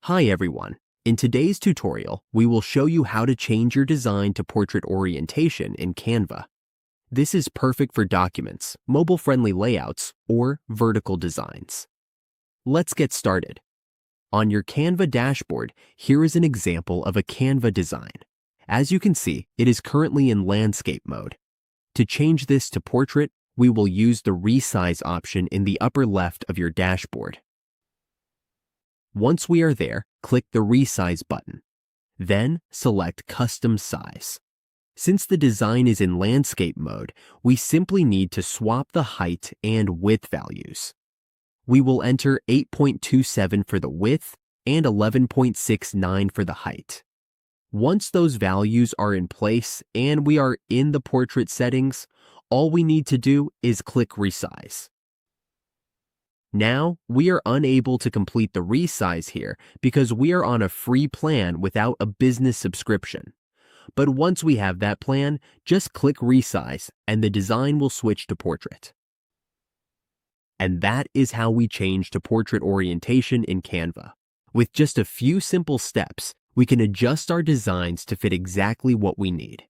Hi everyone. In today's tutorial, we will show you how to change your design to portrait orientation in Canva. This is perfect for documents, mobile-friendly layouts, or vertical designs. Let's get started. On your Canva dashboard, here is an example of a Canva design. As you can see, it is currently in landscape mode. To change this to portrait, we will use the Resize option in the upper left of your dashboard. Once we are there, click the Resize button. Then select Custom Size. Since the design is in landscape mode, we simply need to swap the height and width values. We will enter 8.27 for the width and 11.69 for the height. Once those values are in place and we are in the portrait settings, all we need to do is click Resize. Now, we are unable to complete the resize here because we are on a free plan without a business subscription. But once we have that plan, just click Resize and the design will switch to portrait. And that is how we change to portrait orientation in Canva. With just a few simple steps, we can adjust our designs to fit exactly what we need.